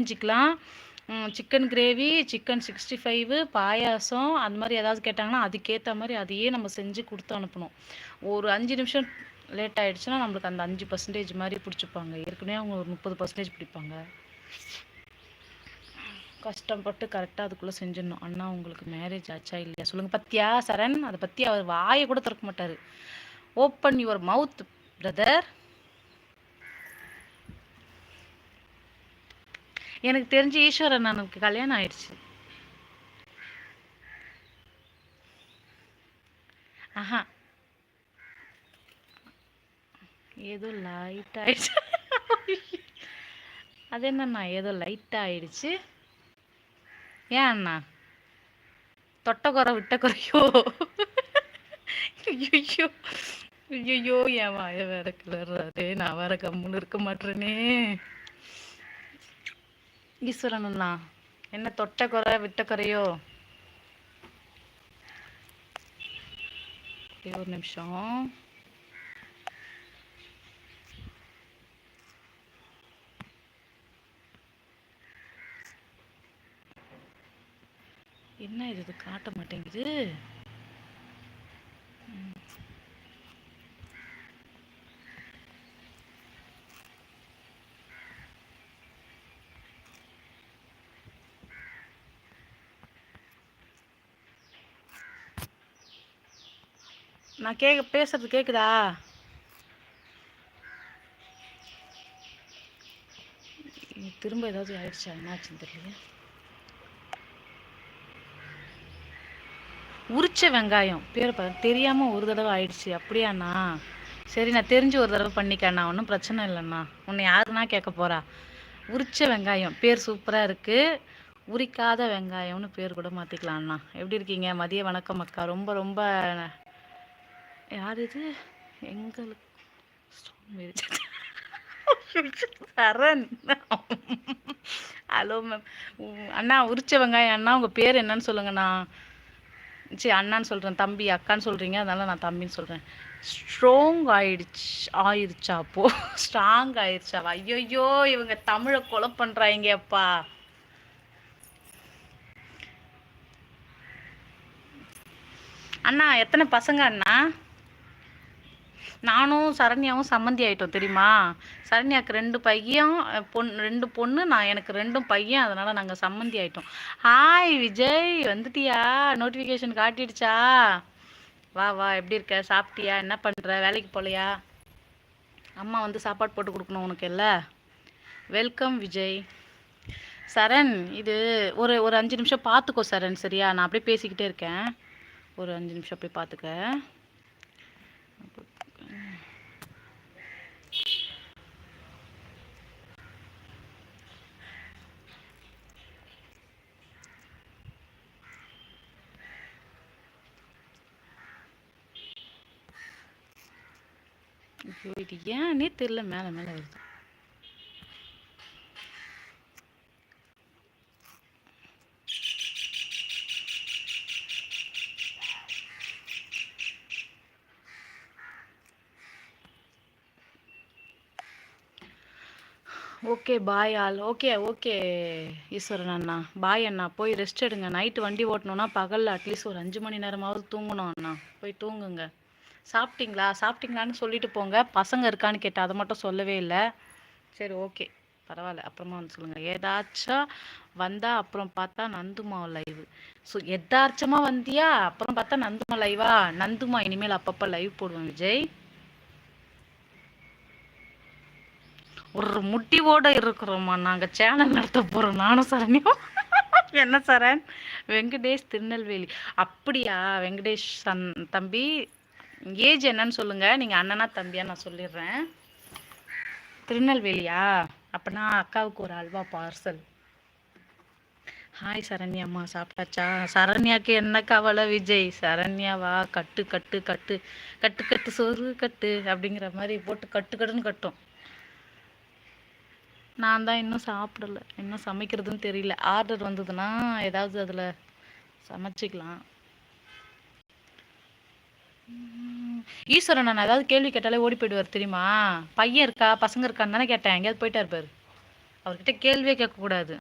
செஞ்சுக்கலாம். Chicken gravy, chicken 65, பாயாசம் அந்த மாதிரி ஏதாவது கேட்டாங்கன்னா, அதுக்கேற்ற மாதிரி அதையே நம்ம செஞ்சு கொடுத்து அனுப்பணும். ஒரு 5 நிமிஷம் லேட் ஆகிடுச்சுன்னா நம்மளுக்கு அந்த 5% மாதிரி பிடிச்சிப்பாங்க. ஏற்கனவே அவங்க ஒரு 30% பிடிப்பாங்க. கஷ்டப்பட்டு கரெக்டாக அதுக்குள்ளே செஞ்சிடணும். அண்ணா உங்களுக்கு மேரேஜ் ஆச்சா இல்லையா சொல்லுங்கள். பத்தியா சரண், அதை பற்றி அவர் வாயை கூட திறக்க மாட்டார். Open your mouth brother. எனக்கு தெரிஞ்சு ஈஸ்வரன் அண்ணனுக்கு கல்யாணம் ஆயிடுச்சு. ஆஹா, ஏதோ லைட் ஆயிடுச்சு. அது என்னண்ணா ஏதோ லைட்டாக ஆயிடுச்சு? ஏன் அண்ணா தொட்ட குறை விட்ட குறையோ? ஐயோ ஐயோ, என் வாய வேற கிளறாரு. நான் வேற கம்முன்னு இருக்க மாட்டேனே. ஈஸ்வரன் அண்ணா என்ன தொட்ட குறை விட்ட குறையோ? ஒரு நிமிஷம். என்ன இது காட்ட மாட்டேங்குது? நான் பேசுறது கேக்குதா? திரும்ப ஏதாவது ஆயிடுச்சா? என்னாச்சுன்னு தெரியல. உரிச்ச வெங்காயம் பேர் தெரியாமல் ஒரு தடவை ஆயிடுச்சு. அப்படியாண்ணா? சரி, நான் தெரிஞ்சு ஒரு தடவை பண்ணிக்கண்ணா, ஒன்றும் பிரச்சனை இல்லைண்ணா. உன்னை யாருன்னா கேட்க போகிறா? உரிச்ச வெங்காயம் பேர் சூப்பராக இருக்குது. உரிக்காத வெங்காயம்னு பேர் கூட மாற்றிக்கலாம்ண்ணா. எப்படி இருக்கீங்க? மதிய வணக்கம் அக்கா. ரொம்ப ரொம்ப யார் இது? எங்களுக்கு சரண். Hello ma'am. அண்ணா உரிச்ச வெங்காயம் அண்ணா, உங்கள் பேர் என்னன்னு சொல்லுங்கண்ணா. சரி, அண்ணான்னு சொல்கிறேன். தம்பி அக்கான்னு சொல்கிறீங்க, அதனால நான் தம்பின்னு சொல்கிறேன். ஸ்ட்ராங் ஆயிடுச்சா? அப்போது ஸ்ட்ராங் ஆயிடுச்சாவா? ஐயோ, இவங்க தமிழை கொலை பண்ணுறாங்கப்பா. அண்ணா எத்தனை பசங்க அண்ணா? நானும் சரண்யாவும் சம்மந்தி ஆகிட்டோம் தெரியுமா? சரண்யாவுக்கு 2 பையன், 2 பொண்ணு. நான் எனக்கு 2 பையன், அதனால் நாங்கள் சம்மந்தி ஆகிட்டோம். ஹாய் விஜய், வந்துட்டியா? நோட்டிஃபிகேஷன் காட்டிடுச்சா? வா வா, எப்படி இருக்க? சாப்பிட்டியா? என்ன பண்ணுற? வேலைக்கு போகலையா? அம்மா வந்து சாப்பாடு போட்டு கொடுக்கணும் உனக்கு இல்லை? வெல்கம் விஜய். சரண், இது ஒரு ஒரு 5 நிமிஷம் பார்த்துக்கோ சரண், சரியா? நான் அப்படியே பேசிக்கிட்டே இருக்கேன். ஒரு 5 நிமிஷம் அப்படியே பார்த்துக்க. இது ஏன்னே தெரியல, மேலே மேலே வருது. Okay bye all. Okay okay Eswaran அண்ணா, பாய் அண்ணா. போய் ரெஸ்ட் எடுங்க. நைட்டு வண்டி ஓட்டணுன்னா பகலில் அட்லீஸ்ட் ஒரு 5 மணி நேரமாவது தூங்கணும் அண்ணா. போய் தூங்குங்க. சாப்பிட்டீங்களா? சாப்பிட்டீங்களான்னு சொல்லிட்டு போங்க. பசங்க இருக்கான்னு கேட்டால் அதை மட்டும் சொல்லவே இல்லை. சரி, ஓகே, பரவாயில்ல. அப்புறமா வந்து சொல்லுங்கள். ஏதாச்சும் வந்தால் அப்புறம் பார்த்தா நந்துமா லைவ். ஸோ எதார்ச்சமாக வந்தியா? அப்புறம் பார்த்தா நந்துமா லைவா? நந்துமா இனிமேல் அப்பப்போ லைவ் போடுவேன் விஜய். ஒரு முடிவோட இருக்கிறோம்மா. நாங்கள் சேனல் நடத்த போகிறோம், நானும் சரண்யும். என்ன சரண்? வெங்கடேஷ் திருநெல்வேலி. அப்படியா வெங்கடேஷ் தம்பி? ஏஜ் என்னன்னு சொல்லுங்கள். நீங்கள் அண்ணனா தம்பியா நான் சொல்லிடுறேன். திருநெல்வேலியா? அப்போனா அக்காவுக்கு ஒரு அல்வா பார்சல். ஹாய் சரண்யாம்மா, சாப்பிட்டாச்சா? சரண்யாவுக்கு என்ன கவலை விஜய்? சரண்யாவா கட்டு கட்டு கட்டு கட்டு கட்டு சோறு கட்டு அப்படிங்கிற மாதிரி போட்டு கட்டு கட்டுன்னு கட்டும். நான் தான் இன்னும் சாப்பிடலை. இன்னும் சமைக்கிறதுன்னு தெரியல. ஆர்டர் வந்ததுன்னா ஏதாவது அதில் சமைச்சிக்கலாம். ஈஸ்வரன் நான் ஏதாவது கேள்வி கேட்டாலே ஓடி போயிடுவார் தெரியுமா? பையன் இருக்கா பசங்க இருக்கான்னு தானே கேட்டேன். எங்கேயாவது போயிட்டார் பாரு. அவர்கிட்ட கேள்வியே கேட்கக்கூடாது.